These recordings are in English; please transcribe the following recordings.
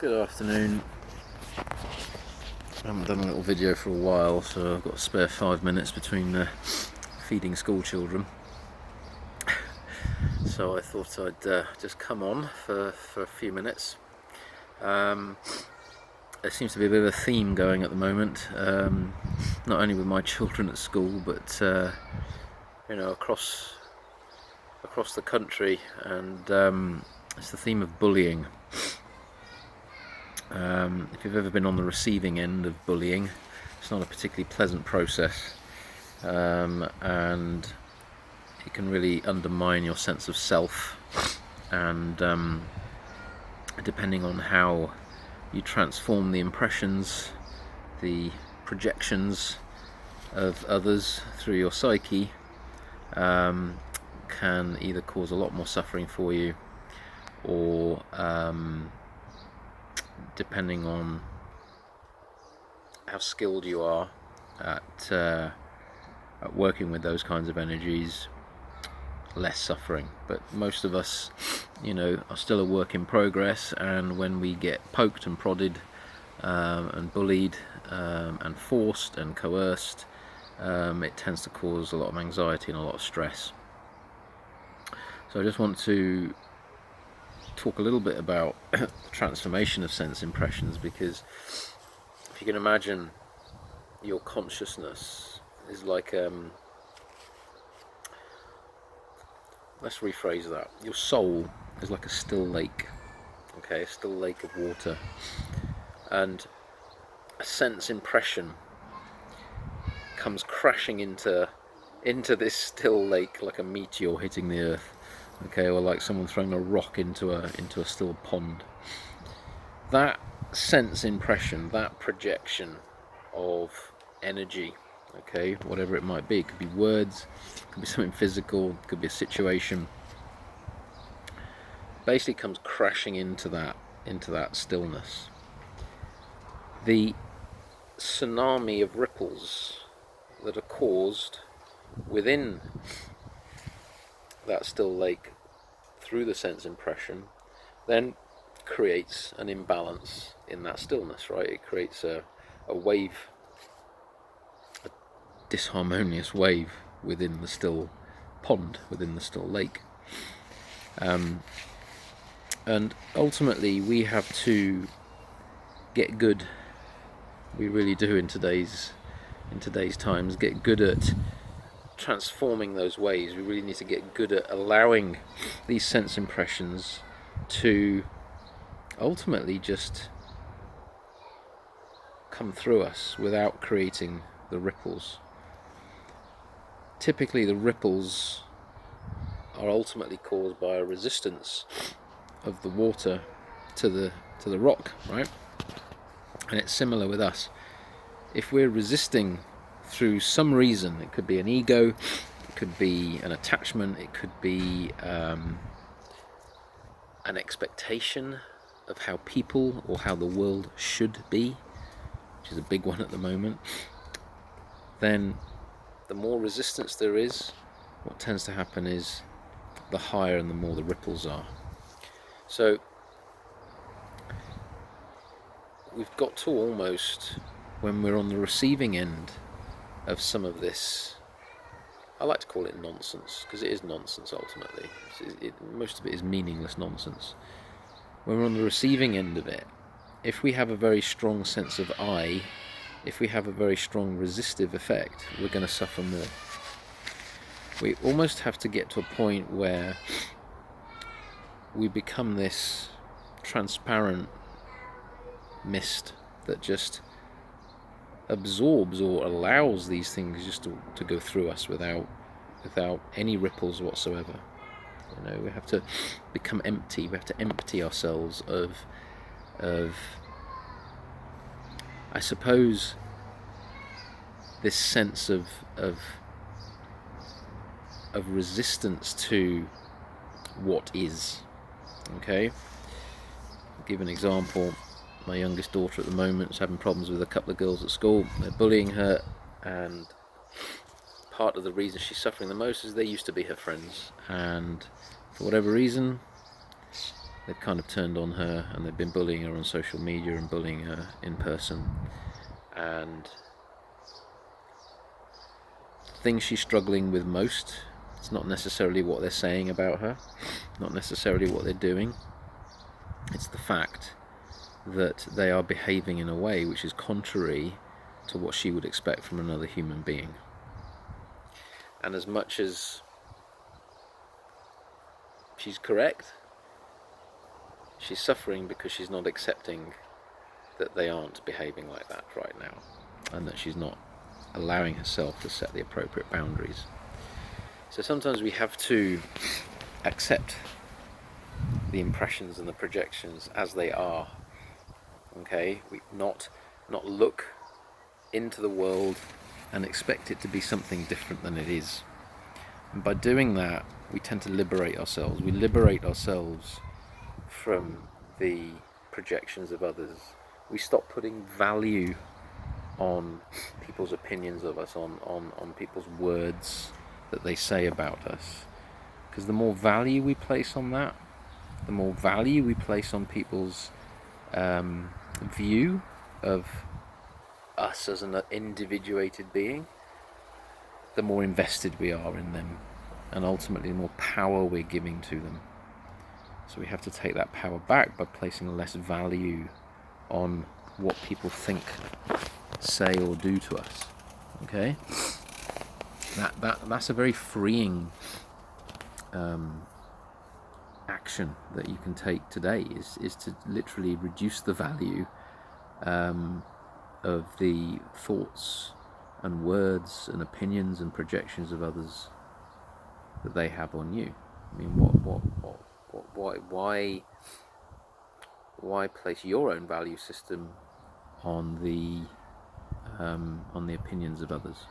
Good afternoon. I haven't done a little video for a while, so I've got a spare 5 minutes between feeding school children. So I thought I'd just come on for a few minutes. There seems to be a bit of a theme going at the moment, not only with my children at school, but across the country, and it's the theme of bullying. If you've ever been on the receiving end of bullying, it's not a particularly pleasant process, and it can really undermine your sense of self, and depending on how you transform the impressions, the projections of others through your psyche, can either cause a lot more suffering for you, or depending on how skilled you are at working with those kinds of energies, less suffering. But most of us, are still a work in progress, and when we get poked and prodded and bullied and forced and coerced, it tends to cause a lot of anxiety and a lot of stress. So I just want to talk a little bit about the transformation of sense impressions, because if you can imagine, your consciousness is like let's rephrase that. Your soul is like a still lake, a still lake of water, and a sense impression comes crashing into this still lake like a meteor hitting the earth, or like someone throwing a rock into a still pond. That sense impression, that projection of energy, whatever it might be, it could be words, it could be something physical, it could be a situation, basically comes crashing into that stillness. The tsunami of ripples that are caused within that still lake through the sense impression then creates an imbalance in that stillness, right? It creates a wave, a disharmonious wave within the still pond, within the still lake. And ultimately we have to get good, we really do in today's times, get good at transforming those waves. We really need to get good at allowing these sense impressions to ultimately just come through us without creating the ripples. Typically the ripples are ultimately caused by a resistance of the water to the rock, right? And it's similar with us. If we're resisting through some reason, it could be an ego, it could be an attachment, it could be an expectation of how people or how the world should be, which is a big one at the moment, then the more resistance there is, what tends to happen is the higher and the more the ripples are. So we've got to almost, when we're on the receiving end of some of this, I like to call it nonsense, because it is nonsense ultimately. Most of it is meaningless nonsense. When we're on the receiving end of it, if we have a very strong sense of I, if we have a very strong resistive effect, we're going to suffer more. We almost have to get to a point where we become this transparent mist that just absorbs or allows these things just to go through us without any ripples whatsoever. We have to become empty. We have to empty ourselves of I suppose this sense of resistance to what is. I'll give an example. My youngest daughter at the moment is having problems with a couple of girls at school. They're bullying her, and part of the reason she's suffering the most is they used to be her friends, and for whatever reason they've kind of turned on her, and they've been bullying her on social media and bullying her in person. And the thing she's struggling with most, it's not necessarily what they're saying about her, not necessarily what they're doing. It's the fact that they are behaving in a way which is contrary to what she would expect from another human being. And as much as she's correct, she's suffering because she's not accepting that they aren't behaving like that right now, and that she's not allowing herself to set the appropriate boundaries. So sometimes we have to accept the impressions and the projections as they are. Okay, we not look into the world and expect it to be something different than it is. And by doing that, we tend to liberate ourselves. We liberate ourselves from the projections of others. We stop putting value on people's opinions of us, on people's words that they say about us. Because the more value we place on that, the more value we place on people's view of us as an individuated being, the more invested we are in them, and ultimately the more power we're giving to them. So we have to take that power back by placing less value on what people think, say, or do to us. Okay, that's a very freeing action that you can take today. Is to literally reduce the value of the thoughts and words and opinions and projections of others that they have on you. I mean, why place your own value system on the opinions of others?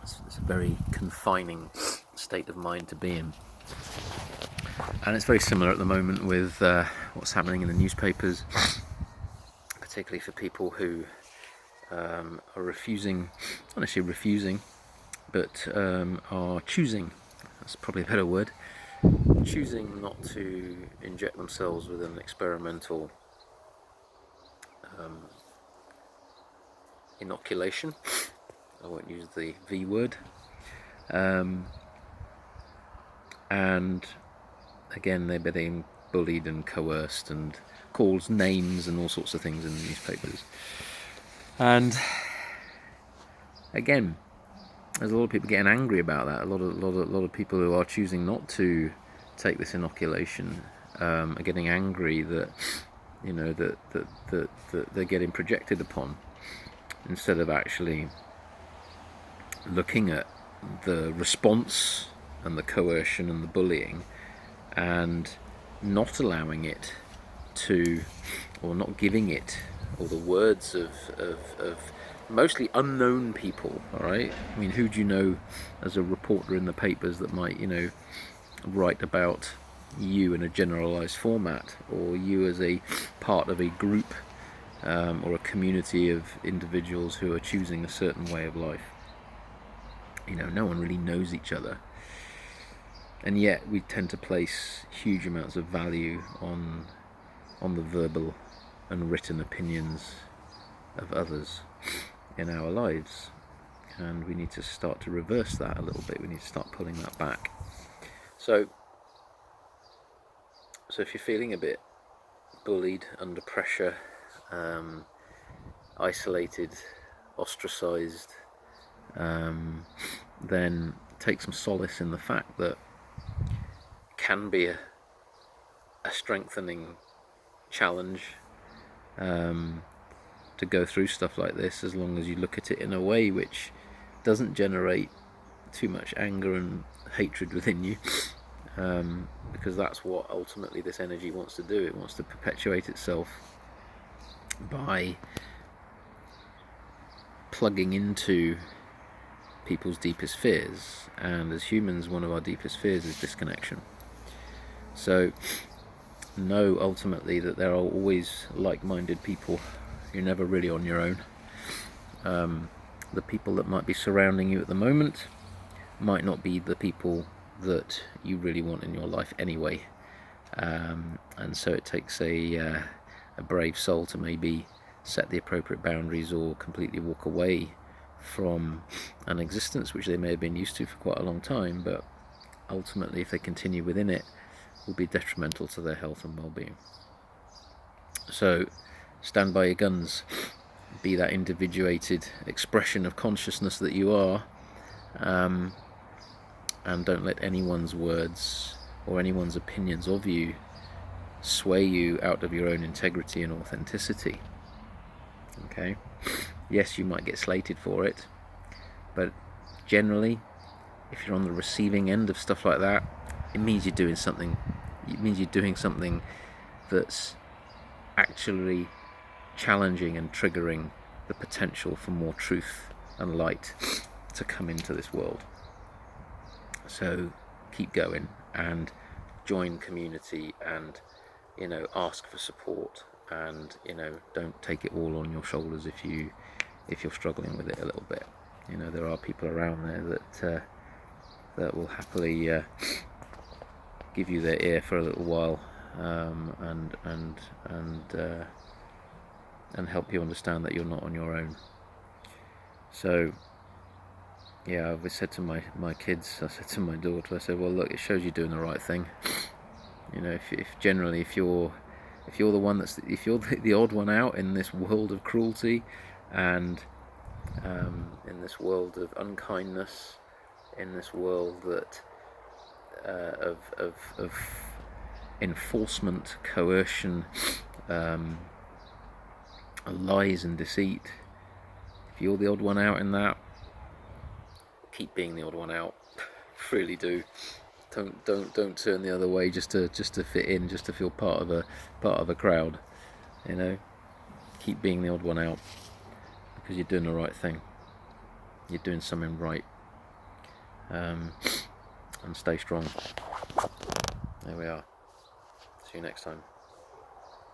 It's a very confining state of mind to be in. And it's very similar at the moment with what's happening in the newspapers, particularly for people who are refusing, not necessarily refusing, but are choosing, that's probably a better word, choosing not to inject themselves with an experimental inoculation. I won't use the V word. And again, they're being bullied and coerced and called names and all sorts of things in the newspapers. And again, there's a lot of people getting angry about that. A lot of people who are choosing not to take this inoculation are getting angry that, you know, that they're getting projected upon, instead of actually looking at the response and the coercion and the bullying, and not allowing it to, or not giving it, or the words of mostly unknown people. All right, I mean, who do you know as a reporter in the papers that might, you know, write about you in a generalized format, or you as a part of a group or a community of individuals who are choosing a certain way of life? You know, no one really knows each other, and yet we tend to place huge amounts of value on the verbal and written opinions of others in our lives. And we need to start to reverse that a little bit. We need to start pulling that back. So if you're feeling a bit bullied, under pressure, isolated, ostracized, then take some solace in the fact that it can be a strengthening challenge to go through stuff like this, as long as you look at it in a way which doesn't generate too much anger and hatred within you, because that's what ultimately this energy wants to do. It wants to perpetuate itself by plugging into people's deepest fears, and as humans, one of our deepest fears is disconnection. So know ultimately that there are always like-minded people. You're never really on your own. The people that might be surrounding you at the moment might not be the people that you really want in your life anyway. And so it takes a brave soul to maybe set the appropriate boundaries or completely walk away from an existence which they may have been used to for quite a long time, but ultimately, if they continue within it, will be detrimental to their health and well-being. So stand by your guns, be that individuated expression of consciousness that you are, and don't let anyone's words or anyone's opinions of you sway you out of your own integrity and authenticity. Okay? Yes, you might get slated for it, but generally, if you're on the receiving end of stuff like that, it means you're doing something. It means you're doing something that's actually challenging and triggering the potential for more truth and light to come into this world. So keep going and join community, and ask for support, and don't take it all on your shoulders if you're struggling with it a little bit. There are people around there that will happily give you their ear for a little while, and help you understand that you're not on your own. So yeah, I've said to my kids, I said to my daughter, I said, well, look, it shows you're doing the right thing. If generally if you're the one if you're the odd one out in this world of cruelty, and in this world of unkindness, in this world that of enforcement, coercion, lies and deceit, if you're the odd one out in that, keep being the odd one out. Really do. Don't turn the other way just to fit in, just to feel part of a crowd. Keep being the odd one out, because you're doing the right thing. You're doing something right. And stay strong. There we are. See you next time.